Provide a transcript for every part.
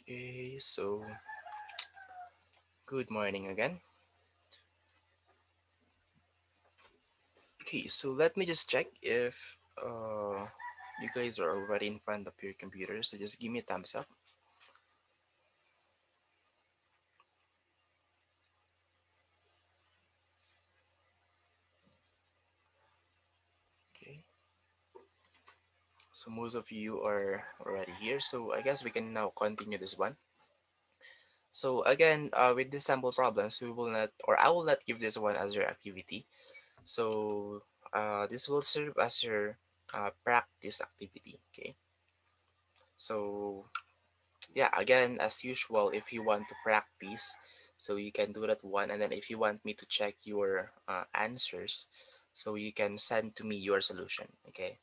Okay, so good morning again. Okay, so let me just check if you guys are already in front of your computer. So just give me a thumbs up. Okay, so most of you are already here. So I guess we can now continue this one. So again, with these sample problems, we will not, or I will not give this one as your activity. So this will serve as your practice activity. Okay, so yeah, again, as usual, if you want to practice, so you can do that one. And then if you want me to check your answers, so you can send to me your solution. Okay,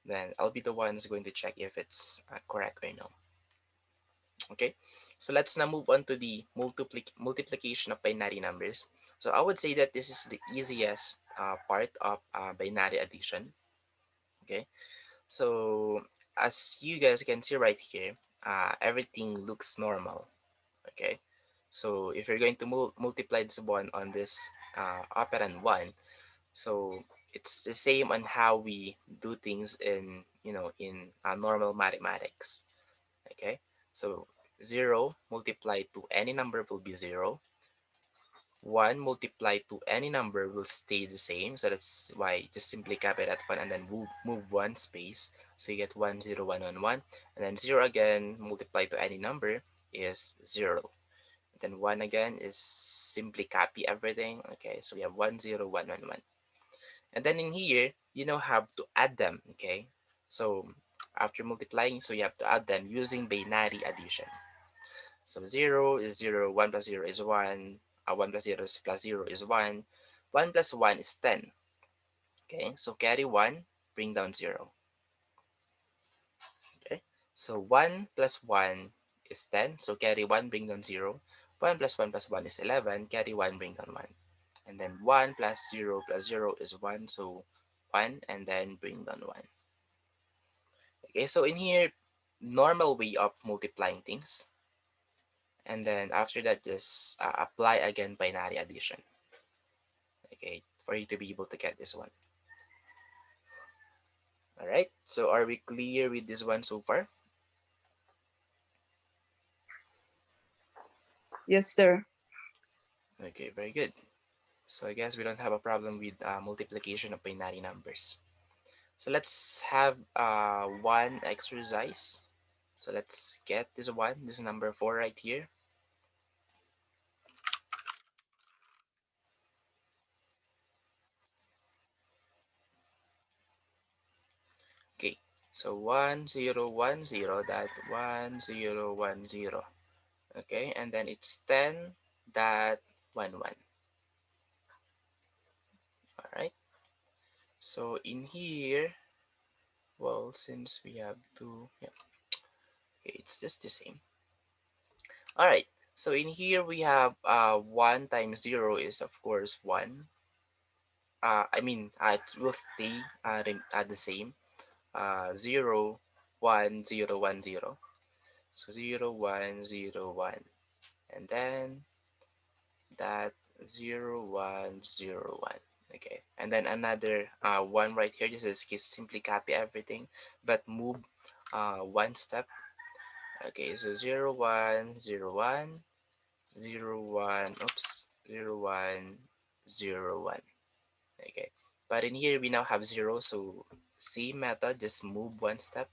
then I'll be the one who's going to check if it's correct or no. Okay, so let's now move on to the multiplication of binary numbers. So I would say that this is the easiest part of binary addition. Okay, so as you guys can see right here, everything looks normal. Okay, so if you're going to multiply this one on this operand one, so it's the same on how we do things in in normal mathematics. Okay, so 0 multiplied to any number will be 0. 1 multiplied to any number will stay the same, so that's why just simply copy that one and then move one space, so you get 1 0 1 1 1, and then 0 again multiplied to any number is 0. Then 1 again is simply copy everything. Okay, so we have 1 0 1 1 1, and then in here you now have to add them. Okay, so after multiplying, so you have to add them using binary addition. So 0 is 0, 1 plus 0 is 1, 1 plus 0 plus 0 is 1, 1 plus 1 is 10. Okay, so carry 1, bring down 0. Okay, so 1 plus 1 is 10, so carry 1, bring down 0. 1 plus 1 is 11, carry 1, bring down 1. And then 1 plus 0 is 1, so 1, and then bring down 1. Okay, so in here, normal way of multiplying things. And then after that, just apply again binary addition. Okay, for you to be able to get this one. All right, so are we clear with this one so far? Yes, sir. Okay, very good. So I guess we don't have a problem with multiplication of binary numbers. So let's have one exercise. So let's get this one, this number 4 right here. Okay, so 1010 dot 1010. Okay, and then it's 10 dot 11. All right, so in here, well, since we have two, yeah, okay, it's just the same. All right, so in here we have 1 times 0 is of course 1. I mean, it will stay the same. 0 1 0 1 0. So 0 1 0 1, and then that 0 1 0 1. Okay, and then another one right here. Just simply copy everything, but move one step. Okay, so 0 1 0 1 0 1. Oops, 0 1 0 1. Okay, but in here we now have 0, so same method, just move one step.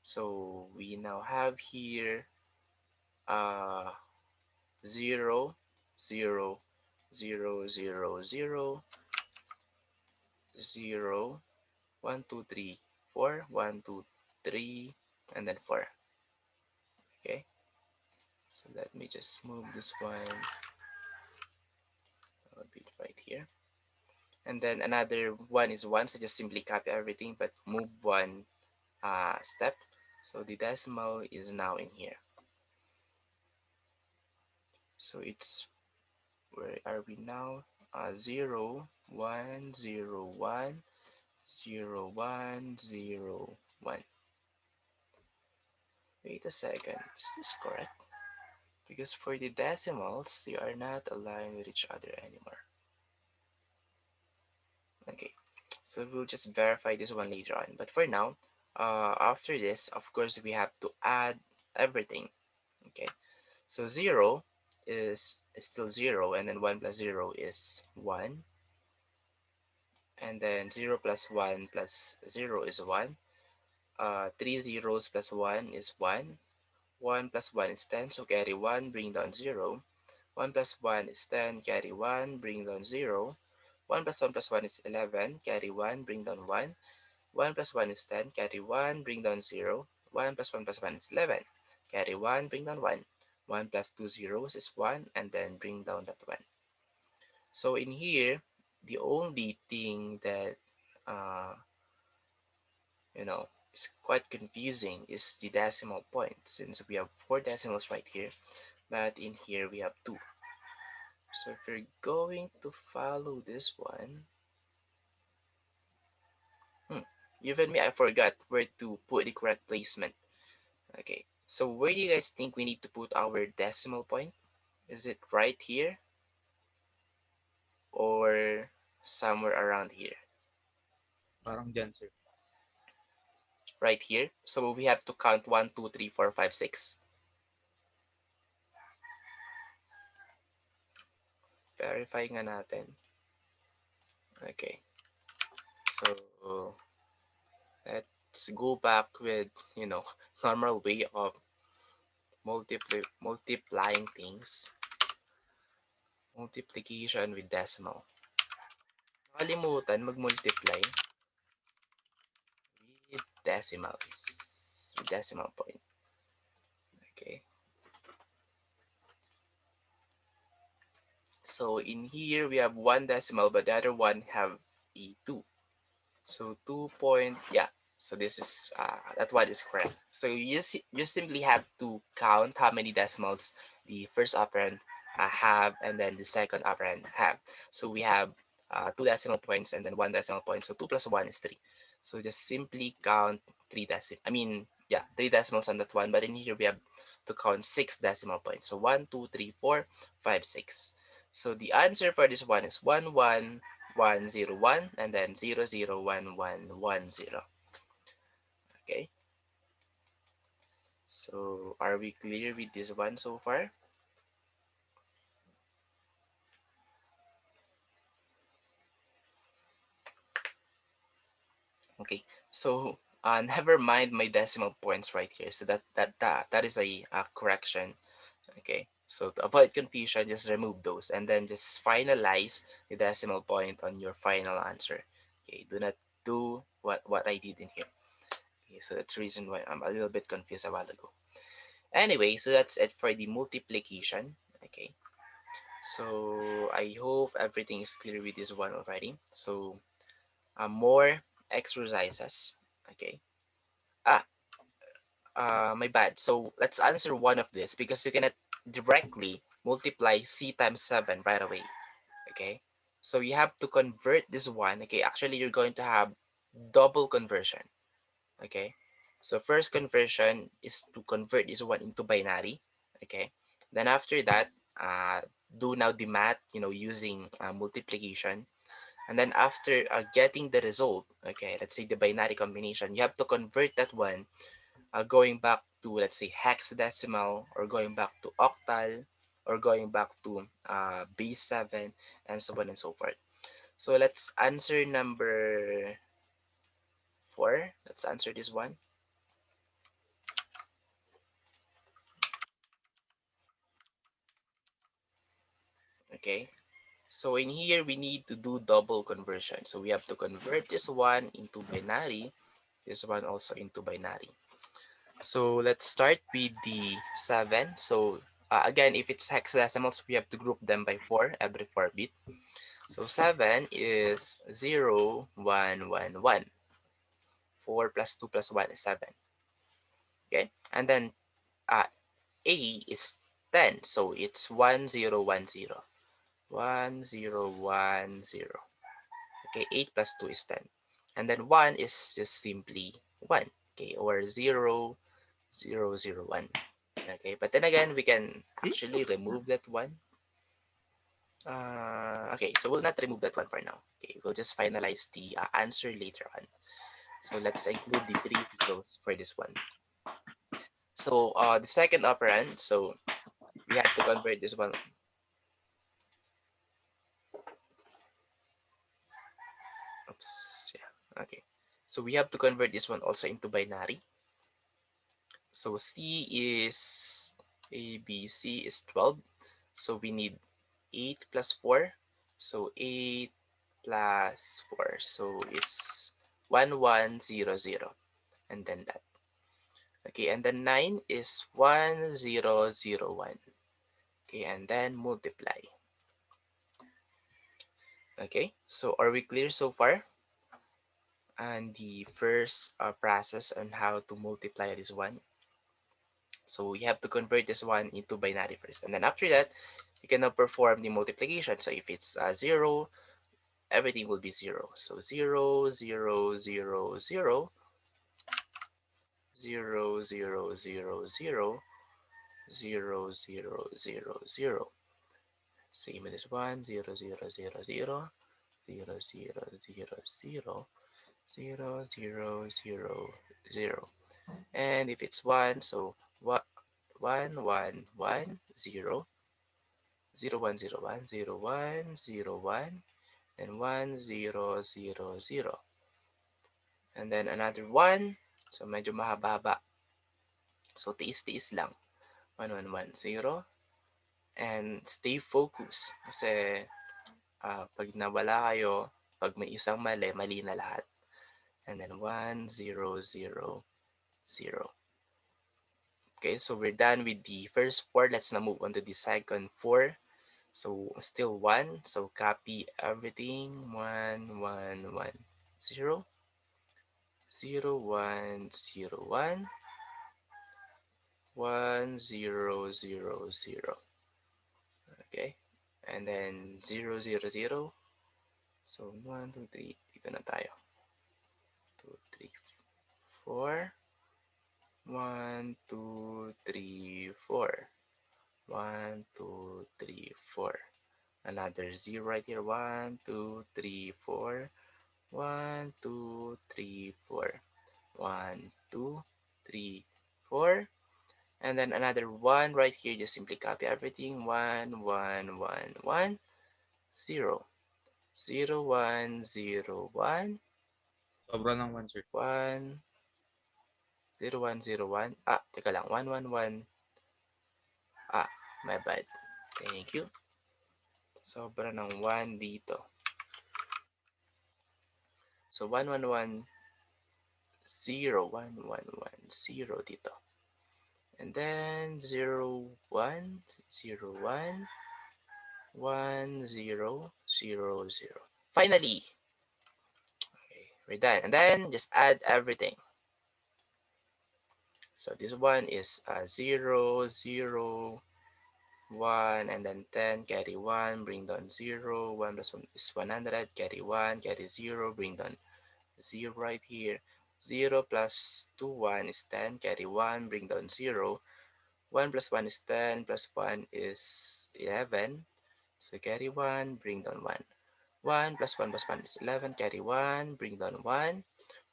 So we now have here uh 0 0 0 0 0 0 1 2 3 4 1 2 3, and then 4. Okay, so let me just move this one a bit right here, and then another one is 1, so just simply copy everything but move one step. So the decimal is now in here, so it's, where are we now? 0 1 0 1 0 1 0 1. Wait a second. Is this correct? Because for the decimals, they are not aligned with each other anymore. Okay, so we'll just verify this one later on. But for now, after this, of course, we have to add everything. Okay, so 0 is still 0, and then 1 plus 0 is 1, and then 0 plus 1 plus 0 is 1. Three zeros plus 1 is 1. 1 plus 1 is 10, so carry 1, bring down 0. 1 plus 1 is 10, carry 1, bring down 0. 1 plus 1 plus 1 is 11, carry 1, bring down 1. 1 plus 1 is 10, carry 1, bring down 0. 1 plus 1 plus 1 is 11, carry 1, bring down 1. 1 plus 2 zeros is 1, and then bring down that 1. So in here, the only thing that, uh, is quite confusing is the decimal point, since we have 4 decimals right here, but in here we have 2. So if you're going to follow this one, hmm, even me, I forgot where to put the correct placement. Okay, so where do you guys think we need to put our decimal point? Is it right here or somewhere around here? Parang dyan, sir. Right here. So we have to count 1, 2, 3, 4, 5, 6. Verify nga natin. Okay, so let's go back with, normal way of multiplying things. Multiplication with decimal. Nakalimutan mag-multiply with decimals. With decimal point. Okay. So in here we have one decimal, but the other one have a 2. So 2 point, yeah. So this is, that one is correct. So you simply have to count how many decimals the first operand have, and then the second operand have. So we have 2 decimal points and then 1 decimal point. So 2 plus 1 is 3. So just simply count 3 decimals on that one. But in here we have to count 6 decimal points. So 1, 2, 3, 4, 5, 6. So the answer for this one is 11101 and then 001110. Okay, so are we clear with this one so far? Okay, so never mind my decimal points right here. So that is a correction. Okay, so to avoid confusion, just remove those and then just finalize the decimal point on your final answer. Okay, do not do what I did in here. Okay, so that's the reason why I'm a little bit confused a while ago. Anyway, so that's it for the multiplication. Okay, so I hope everything is clear with this one already. So more exercises. Okay. Ah, my bad. So let's answer one of this because you cannot directly multiply c times 7 right away. Okay. So you have to convert this one. Okay. Actually, you're going to have double conversion. Okay. So first conversion is to convert this one into binary. Okay. Then after that, do now the math, using multiplication. And then after getting the result, okay, let's say the binary combination, you have to convert that one going back to, let's say, hexadecimal, or going back to octal, or going back to base 7, and so on and so forth. So let's answer number 4. Let's answer this one. Okay. So in here, we need to do double conversion. So we have to convert this one into binary, this one also into binary. So let's start with the 7. So again, if it's hexadecimals, we have to group them by 4 every 4 bit. So 7 is 0, 1, 1, 1. 4 plus 2 plus 1 is 7. Okay. And then uh, A is 10. So it's 1, 0, 1, 0. 1, 0, 1, 0. Okay, 8 plus 2 is 10. And then 1 is just simply 1. Okay, or 0, 001. Okay, but then again, we can actually remove that one. Okay, so we'll not remove that one for now. Okay, we'll just finalize the answer later on. So let's include the three zeros for this one. So the second operand, so we have to convert this one. Oops, yeah, okay. So we have to convert this one also into binary. So C is A, B, C is 12. So we need 8 plus 4. So 8 plus 4. So it's 1100. And then that. Okay, and then 9 is 1001. Okay, and then multiply. Okay, so are we clear so far? And the first process on how to multiply this one. So we have to convert this one into binary first. And then after that, you can now perform the multiplication. So if it's 0, everything will be 0. So 0, 0, 0, 0, 0, 0, 0, 0, 0, 0, 0, 0. Same with this one, 0, 0, 0, 0, 0, 0, 0, 0, 0, 0, 0, 0. And if it's 1, so what? 1, 1, 1, 0, 0, 1, 0, 1, 0, 1, 0, 1, and 1, 0, 0, 0. And then another 1. So medyo mahaba-haba. So tiis-tiis lang. 1, 1, 1, 0. And stay focused. Kasi pag nawala kayo, pag may isang mali, mali na lahat. And then 1, 0, 0, 0. Okay, so we're done with the first 4. Let's now move on to the second 4. So still 1. So copy everything. 1, 1, 1, 0, 0, 1, 0, 1, 1, 0, 0, 0. Okay. And then 0, 0, 0. So 1, 2, 3. Dito na tayo. 2, 3, 4. 1, 2, 3, 4. 1, 2, 3, 4. Another 0 right here. 1, 2, 3, 4. 1, 2, 3, 4. 1, 2, 3, 4. And then another 1 right here. Just simply copy everything. 1, 1, 1, 1, 0. 0, 1, 0, 1, Sobra ng 1, sir. 1, 0, 1, 0, 1. Teka lang. 1, 1, 1. My bad. Thank you. Sobra ng 1 dito. So 1, 1, 1, 0, 1, 1, 1, 0 dito. And then 0, 1, 0, 1, 1, 0, 0, 0. Finally, okay, we're done. And then just add everything. So this one is 0, 0, 1, and then 10, carry 1, bring down 0, 1 plus 1 is 100, carry 1, carry 0, bring down 0 right here. 0 plus 2, 1 is 10, carry 1, bring down 0. 1 plus 1 is 10, plus 1 is 11. So carry 1, bring down 1. 1 plus 1 plus 1 is 11, carry 1, bring down 1.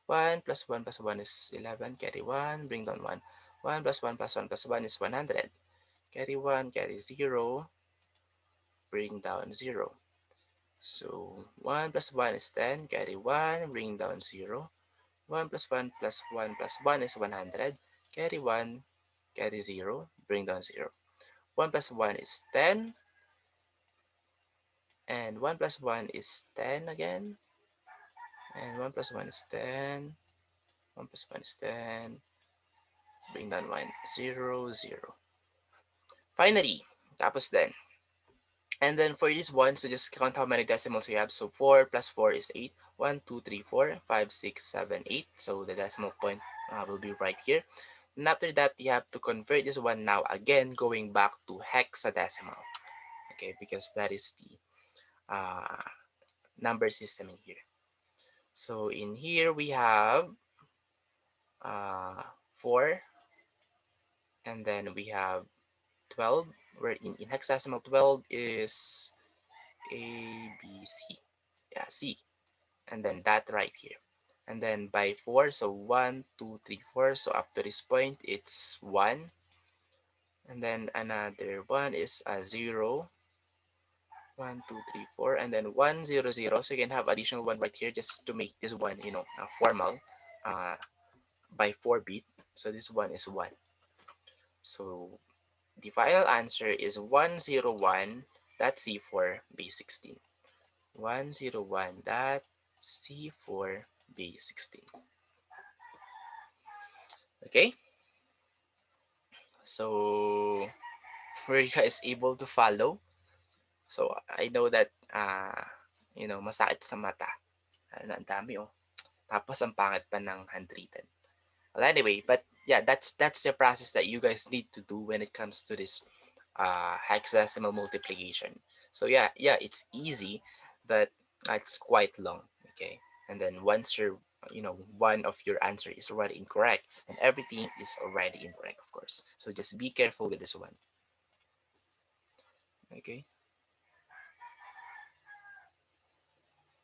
1 plus 1 plus 1 is 11, carry 1, bring down 1. 1 plus 1 plus 1 plus 1 is 100. Carry 1, carry 0, bring down 0. So 1 plus 1 is 10, carry 1, bring down 0. 1 plus 1 plus 1 plus 1 is 100. Carry 1, carry 0, bring down 0. 1 plus 1 is 10, and 1 plus 1 is 10 again, and 1 plus 1 is 10, 1 plus 1 is 10, bring down 1, 0, 0. Finally, tapos then. And then for this one, so just count how many decimals you have. So 4 plus 4 is 8. 1, 2, 3, 4, 5, 6, 7, 8. So the decimal point will be right here. And after that, you have to convert this one now again, going back to hexadecimal. Okay, because that is the uh, number system in here. So in here we have uh, 4, And then we have 12, where in hexadecimal 12 is A, B, C. Yeah, C. And then that right here. And then by 4, so 1, 2, 3, 4. So up to this point, it's 1. And then another one is a 0. 1, 2, 3, 4. And then 1, 0, 0. So you can have additional 1 right here just to make this one, formal uh, by 4 bit. So this one is 1. So the final answer is 101.C4 base 16. 101.C4 base 16. Okay, so were you guys able to follow? So I know that masakit sa mata. Ano, ang dami oh. Tapos ang pangit pa ng handwritten. Well, anyway, but yeah, that's the process that you guys need to do when it comes to this hexadecimal multiplication. So yeah, it's easy, but it's quite long. Okay, and then once one of your answer is already incorrect, and everything is already incorrect, of course. So just be careful with this one. Okay,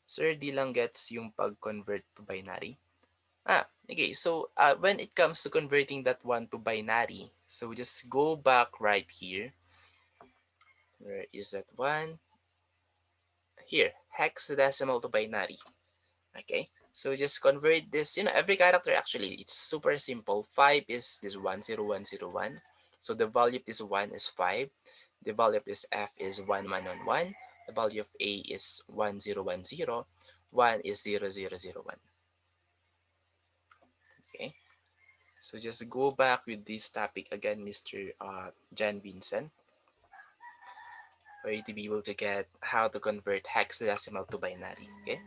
sir, di lang gets yung pag-convert to binary. Okay. So when it comes to converting that one to binary, so just go back right here. Where is that one? Here, hexadecimal to binary. Okay. So just convert this, every character actually, it's super simple. 5 is this 10101. So the value of this 1 is 5. The value of this F is 1111. The value of A is 1010. 1 is 0001. Okay. So just go back with this topic again, Mr. Jan Vincent, for you to be able to get how to convert hexadecimal to binary. Okay.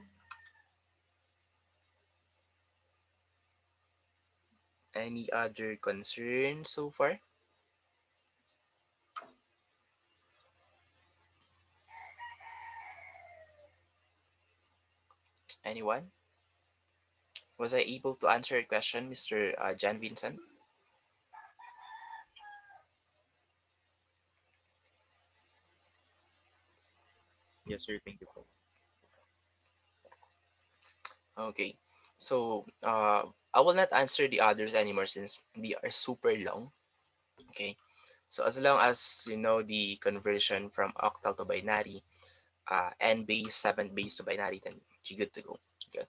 Any other concerns so far? Anyone? Was I able to answer your question, Mr. Jan Vincent? Yes, sir. Thank you po. Okay. So I will not answer the others anymore since they are super long. Okay. So as long as you know the conversion from octal to binary, n base, 7 base to binary, then you're good to go. Okay.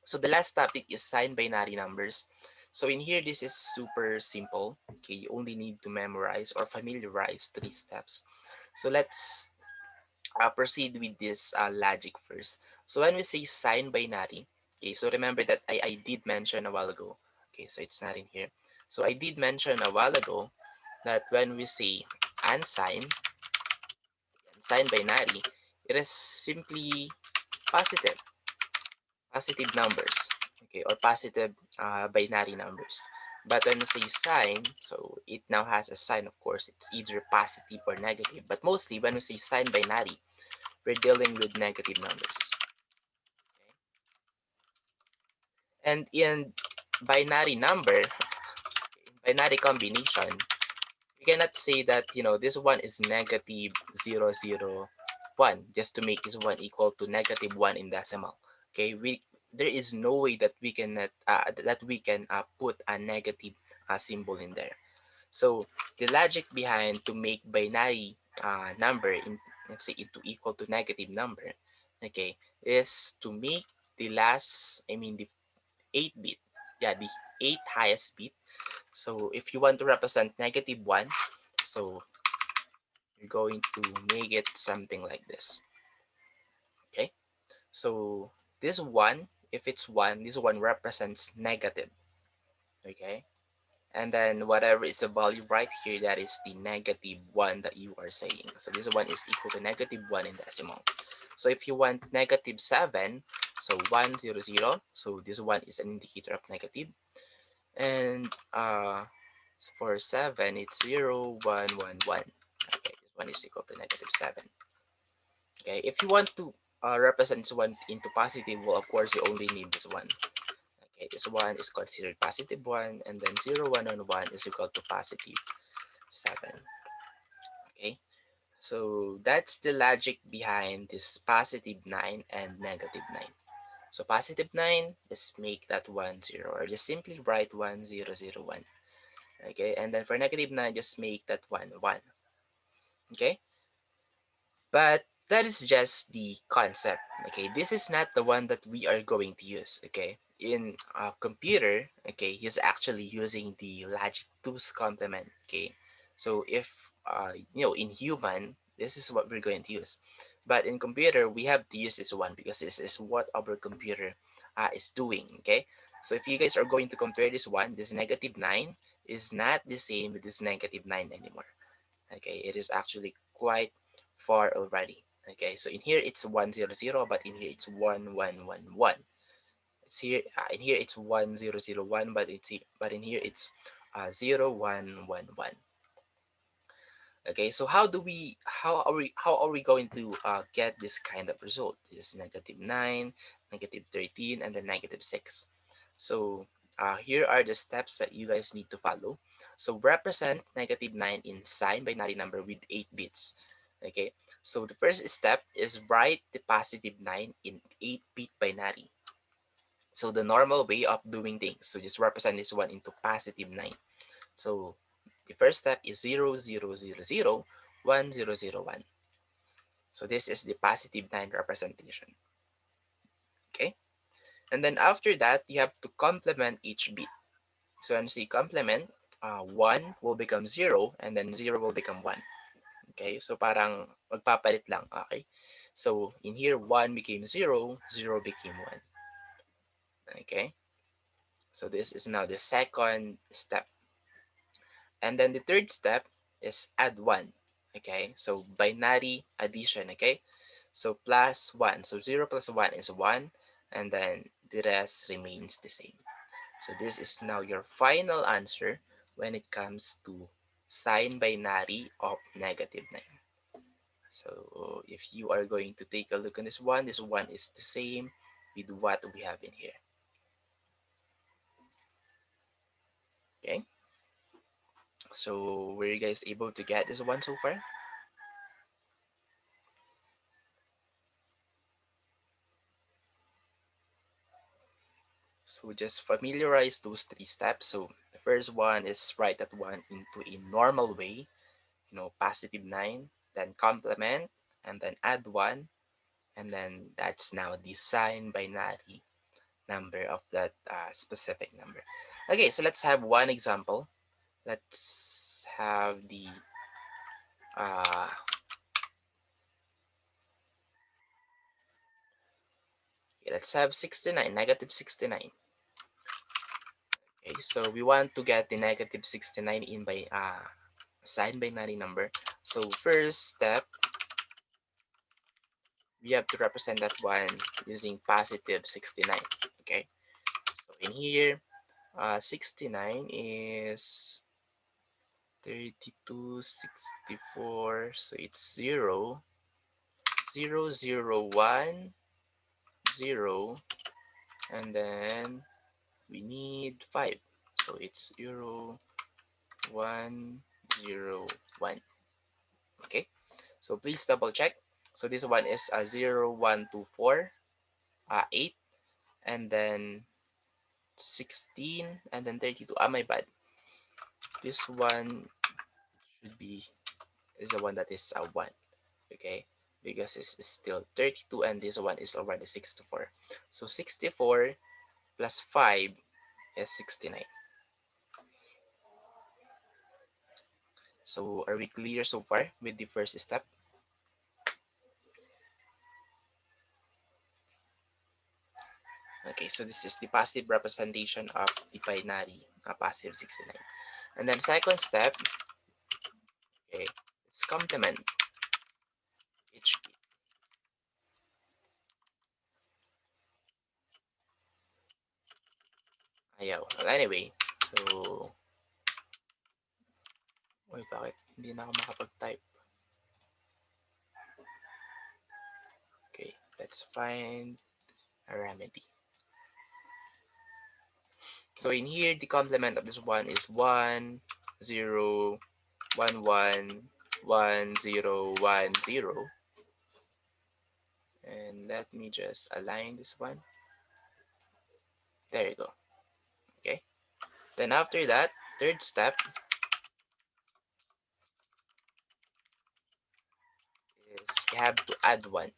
So the last topic is signed binary numbers. So in here, this is super simple. Okay, you only need to memorize or familiarize 3 steps. So let's proceed with this logic first. So when we say sign binary, okay, so remember that I did mention a while ago. Okay, so it's not in here. So I did mention a while ago that when we say unsigned, signed binary, it is simply positive, positive numbers, okay, or positive binary numbers. But when we say sign, so it now has a sign, of course, it's either positive or negative. But mostly when we say sign binary, we're dealing with negative numbers. And in binary number, in binary combination, we cannot say that, this one is negative 0, 0, 1 just to make this one equal to negative 1 in decimal. Okay, there is no way that we can put a negative symbol in there. So the logic behind to make binary number in, let's say, into equal to negative number, okay, is to make the last, I mean the 8 bit, yeah, the 8 highest bit. So if you want to represent negative 1, so you're going to make it something like this. Okay, so this one, if it's 1, this one represents negative. Okay, and then whatever is the value right here, that is the negative 1 that you are saying. So this one is equal to negative 1 in decimal. So if you want negative 7, so 100, so this one is an indicator of negative. And for 7, it's 0, 1, 1, 1. Okay, this one is equal to negative 7. Okay, if you want to represent this one into positive, well, of course, you only need this one. Okay, this 1 is considered positive 1, and then 0, 1, and 1 is equal to positive 7. Okay, so that's the logic behind this positive 9 and negative 9. So positive 9, just make that 1, 0, or just simply write 1, 0, 0, 1. Okay, and then for negative 9, just make that 1, 1. Okay, but that is just the concept. Okay, this is not the one that we are going to use. Okay, in a computer, okay, he's actually using the logic 2's complement. Okay, so if in human, this is what we're going to use, but in computer we have to use this one because this is what our computer is doing. Okay, so if you guys are going to compare this one, this negative 9 is not the same with this negative 9 anymore. Okay, it is actually quite far already. Okay, so in here it's 100, but in here it's 1111. It's here in here it's 1001, but in here it's 0111. Okay, so how are we going to get this kind of result? This is negative 9, negative 13, and then negative 6. So here are the steps that you guys need to follow. So represent negative 9 in sign binary number with 8 bits. Okay, so the first step is write the positive 9 in 8-bit binary. So the normal way of doing things. So just represent this one into positive 9. So the first step is 00001001. So this is the positive 9 representation. Okay. And then after that, you have to complement each bit. So when you see complement, 1 will become 0 and then 0 will become 1. Okay. So parang magpapalit lang. Okay. So in here, 1 became 0, 0 became 1. Okay. So this is now the second step. And then the third step is add 1. Okay, so binary addition. Okay, so plus 1. So 0 plus 1 is 1, and then the rest remains the same. So this is now your final answer when it comes to sign binary of negative 9. So if you are going to take a look on this one is the same with what we have in here. Okay, so were you guys able to get this one so far? So just familiarize those 3 steps. So the first one is write that one into a normal way, positive 9, then complement, and then add 1, and then that's now the sign binary number of that specific number. Okay, so let's have one example. Let's have the, uh, let's have 69, negative 69. Okay, so we want to get the negative 69 in by sign binary number. So first step, we have to represent that one using positive 69. Okay, so in here, 69 is 3264. So it's 0, 0, 0, 1, 0, and then we need 5. So it's 0, 1, 0, 1. Okay, so please double check. So this one is 0, 1, 2, 4, 8, and then 16, and then 32. My bad. This one should be is the one that is 1. Okay, because it's still 32 and this one is already 64. So 64 plus 5 is 69. So are we clear so far with the first step? Okay, so this is the positive representation of the binary positive 69. And then second step, okay, let's complement each bit. Ayaw. Well, anyway, so, uy, bakit hindi na ako makapag-type? Okay, let's find a remedy. So in here, the complement of this one is 1, 0, 1, 1, 1, 0, 1, 0. And let me just align this one. There you go. Okay. Then after that, third step is we have to add 1.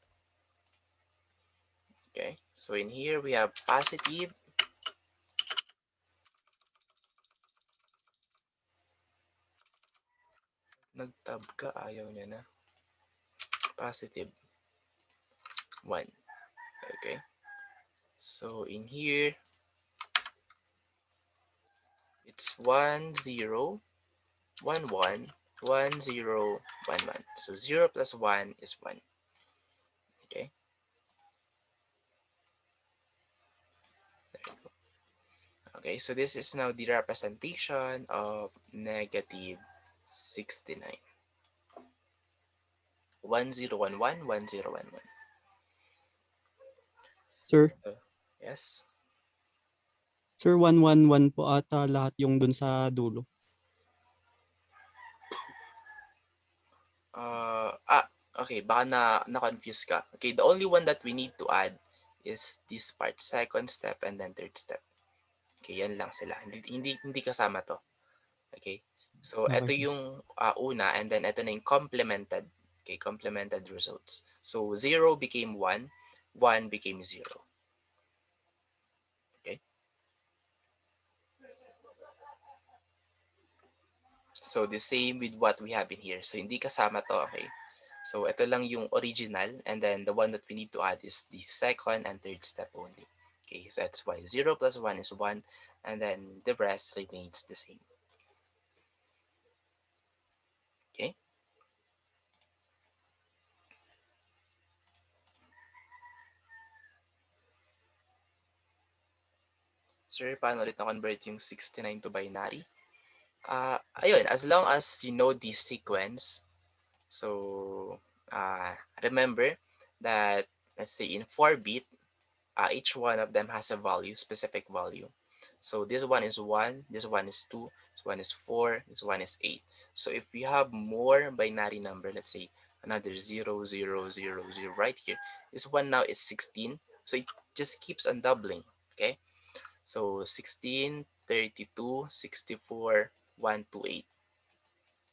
Okay. So in here, we have positive. Nag-tab ka, ayaw niya na. Positive 1. Okay. So in here, it's 1, 0, 1, 1, 1, 0, 1, 1. So 0 plus 1 is 1. Okay. Okay, so this is now the representation of negative 69. 1011, 1011. Sir, So, yes. sir, 111 po ata lahat yung dun sa dulo. Ah, okay, baka na-confuse ka. Okay, the only one that we need to add is this part, second step and then third step. Okay, yan lang sila. Hindi kasama to. Okay? So, ito Okay po. yung una and then ito na yung complemented. Okay, complemented results. So, 0 became 1, 1 became 0. Okay? So, the same with what we have in here. So, hindi kasama to, okay? So, ito lang yung original and then the one that we need to add is the second and third step only. Okay, so that's why 0 plus 1 is 1 and then the rest remains the same. Okay? Sir, paano ulit na-convert yung 69 to binary? Ayun, as long as you know the sequence, so remember that, let's say in 4-bit, each one of them has a value, specific value. So this one is 1, this one is 2, this one is 4, this one is 8. So if we have more binary number, let's say another 0, 0, 0, 0 right here, this one now is 16. So it just keeps on doubling, okay? So 16, 32, 64, 128.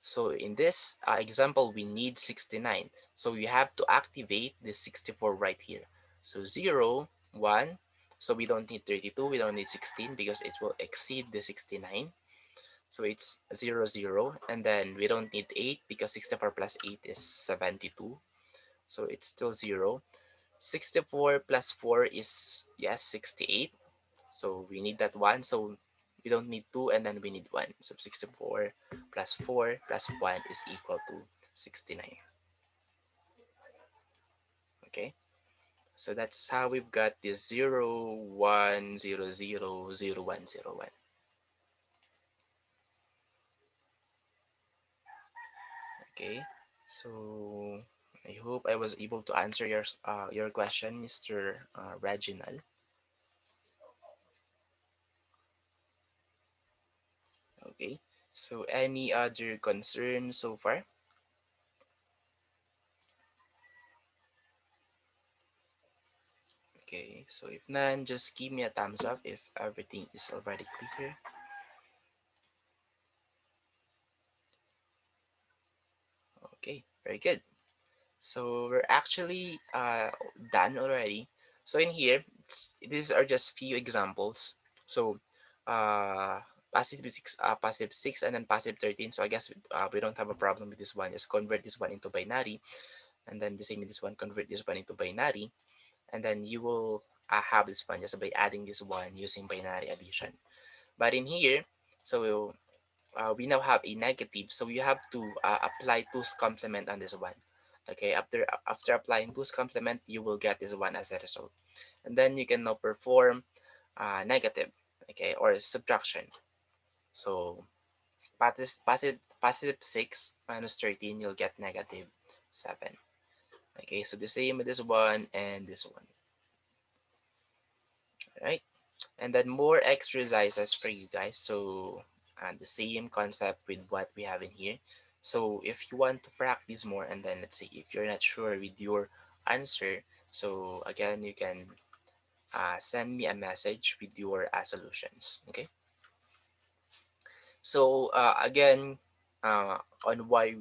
So in this example, we need 69. So we have to activate the 64 right here. So 0, 1. So we don't need 32, we don't need 16 because it will exceed the 69. So it's 0, 0. And then we don't need 8 because 64 plus 8 is 72. So it's still 0. 64 plus 4 is, yes, 68. So we need that one. So we don't need 2 and then we need 1. So 64 plus 4 plus 1 is equal to 69. Okay. So that's how we've got this 0, 1, 0, 0, 0, 1, 0, 1. Okay. So I hope I was able to answer your question, Mr. Reginald. Okay. So any other concerns so far? Okay, so if none, just give me a thumbs up if everything is already clear. Okay, very good. So we're actually done already. So in here, these are just few examples. So uh, positive 6 and then positive 13. So I guess we don't have a problem with this one. Just convert this one into binary. And then the same with this one, convert this one into binary. And then you will have this one just by adding this one using binary addition. But in here, so we now have a negative, so you have to apply 2's complement on this one. Okay, after applying 2's complement, you will get this one as a result, and then you can now perform negative, okay, or subtraction. So positive 6 minus 13, you'll get negative 7. Okay, so the same with this one and this one. All right. And then more exercises for you guys. So the same concept with what we have in here. So if you want to practice more, and then let's say if you're not sure with your answer, so again you can send me a message with your solutions. Okay. So again, on why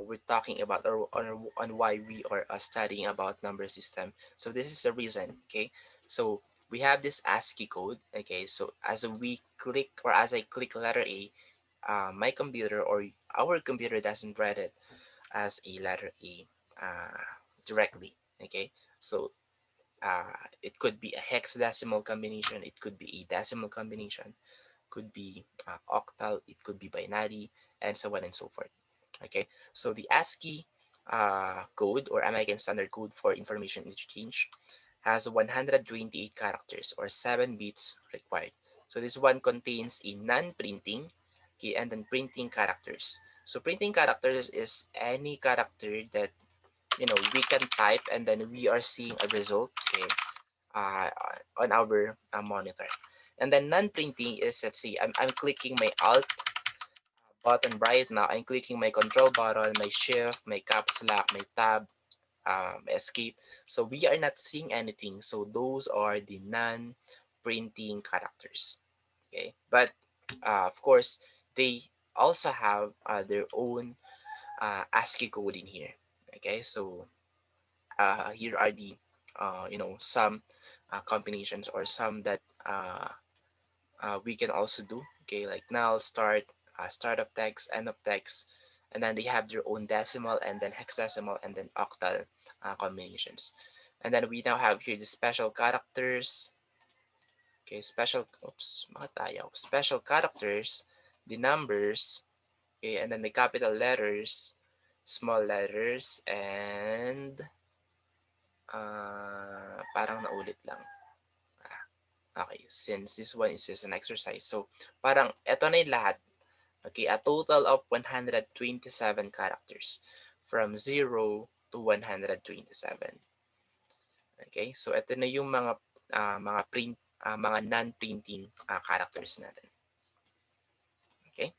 we're talking about, or on why we are studying about number system. So this is the reason. Okay, so we have this ASCII code. Okay, so as we click, or as I click letter A, my computer or our computer doesn't read it as a letter A uh, directly. Okay, so it could be a hexadecimal combination, it could be a decimal combination, could be octal, it could be binary, and so on and so forth. Okay, so the ASCII code, or American Standard Code for Information Interchange, has 128 characters, or 7 bits required. So this one contains a non-printing, okay, and then printing characters. So printing characters is any character that we can type and then we are seeing a result, okay, uh, on our monitor. And then non-printing is, let's see, I'm clicking my alt button right now. I'm clicking my control button, my shift, my caps lock, my tab, escape. So we are not seeing anything. So those are the non-printing characters. Okay, but of course they also have their own ASCII code in here. Okay, so here are the some combinations, or some that we can also do. Okay, like null, start, start of text, end of text, and then they have their own decimal, and then hexadecimal, and then octal combinations. And then we now have here the special characters. Okay, special characters, the numbers, okay, and then the capital letters, small letters, and parang naulit lang. Okay, since this one is just an exercise. So, parang eto na yung lahat. Okay, a total of 127 characters from 0 to 127. Okay, so ito na yung mga non-printing characters natin. Okay?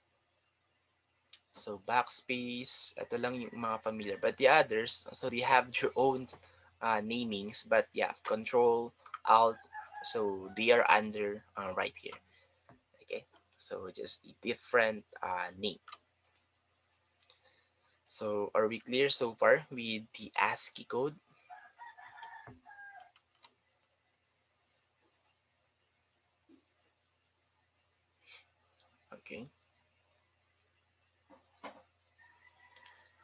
So backspace, ito lang yung mga familiar. But the others, so they have their own namings. But yeah, control, alt, so they are under right here. Okay, so just a different name. So are we clear so far with the ASCII code? Okay.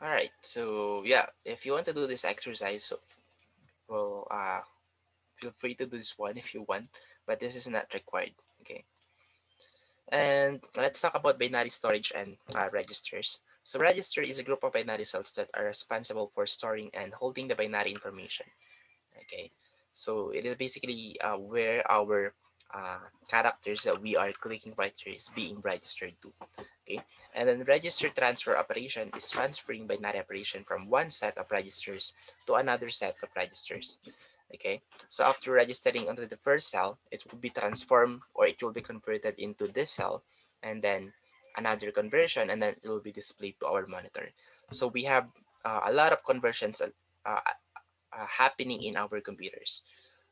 All right. So yeah, if you want to do this exercise, so well, feel free to do this one if you want, but this is not required. Okay. And let's talk about binary storage and registers. So register is a group of binary cells that are responsible for storing and holding the binary information. Okay, so it is basically where our characters that we are clicking right here is being registered to. Okay, and then register transfer operation is transferring binary operation from one set of registers to another set of registers. Okay, so after registering onto the first cell, it will be transformed, or it will be converted into this cell, and then another conversion, and then it will be displayed to our monitor. So we have a lot of conversions happening in our computers.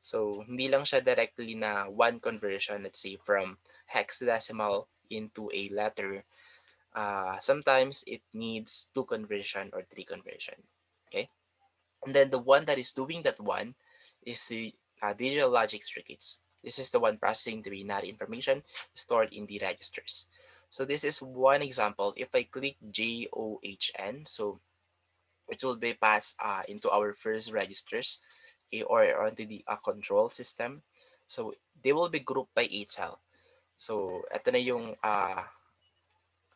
So, hindi lang siya directly na one conversion, let's say from hexadecimal into a letter. Sometimes it needs two conversion or three conversion. Okay? And then the one that is doing that one is the digital logic circuits. This is the one processing the binary information stored in the registers. So this is one example. If I click JOHN, so it will be passed into our first registers, okay, or onto the control system. So they will be grouped by 8 cell. So ito na yung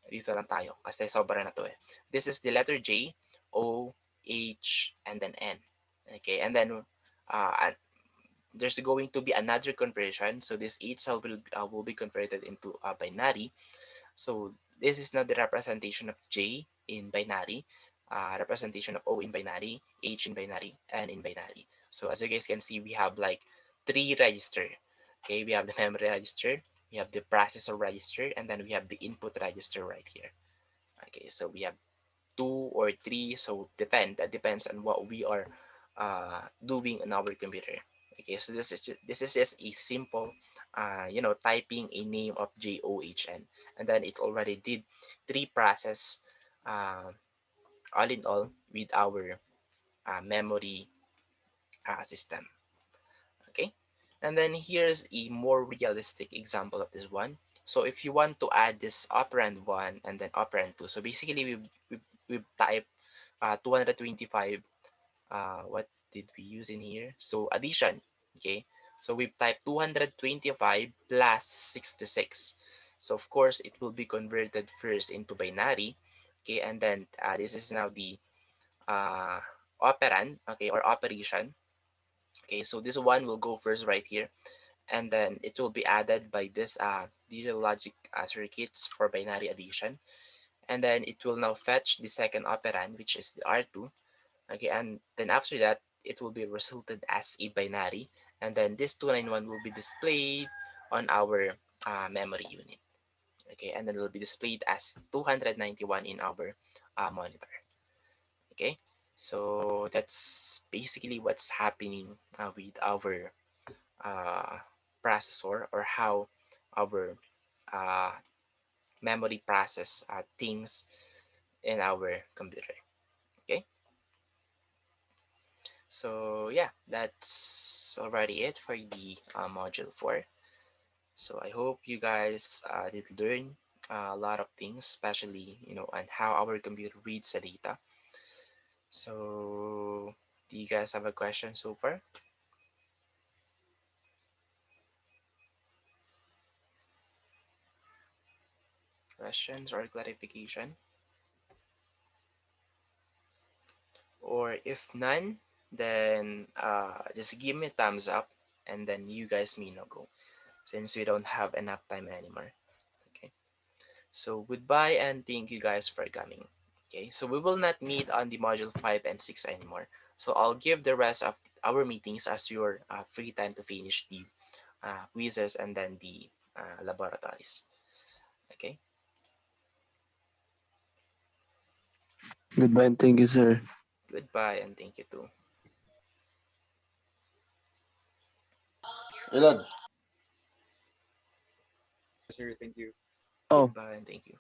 dito lang tayo kasi sobra na to eh. This is the letter J, O, H, and then N. Okay, and then there's going to be another conversion. So this 8 cell will be converted into binary. So this is now the representation of J in binary, representation of O in binary, H in binary, and in binary. So as you guys can see, we have like 3 register. Okay, we have the memory register, we have the processor register, and then we have the input register right here. Okay, so we have two or three, so that depends on what we are doing on our computer. Okay, so this is just a simple typing a name of JOHN, and then it already did three process, uh, all in all, with our memory system. Okay, and then here's a more realistic example of this one. So if you want to add this operand 1 and then operand 2, so basically we type 225. What did we use in here? So addition. Okay, so we type 225 plus 66. So of course it will be converted first into binary. Okay, and then this is now the uh, operand, okay, or operation. Okay, so this one will go first right here, and then it will be added by this digital logic circuits for binary addition, and then it will now fetch the second operand, which is the R2. Okay, and then after that it will be resulted as a binary, and then this 291 will be displayed on our memory unit. Okay, and then it will be displayed as 291 in our monitor. Okay, so that's basically what's happening with our uh, processor, or how our uh, memory process things in our computer. Okay, so yeah, that's already it for the module 4. So I hope you guys did learn a lot of things, especially on how our computer reads the data. So do you guys have a question so far? Questions or clarification? Or if none, then just give me a thumbs up, and then you guys may not go, since we don't have enough time anymore. Okay. So goodbye and thank you guys for coming. Okay. So we will not meet on the module 5 and 6 anymore. So I'll give the rest of our meetings as your free time to finish the quizzes and then the laboratories. Okay. Goodbye and thank you, sir. Goodbye and thank you too. Ilan? Sir, thank you. Oh, Goodbye and thank you.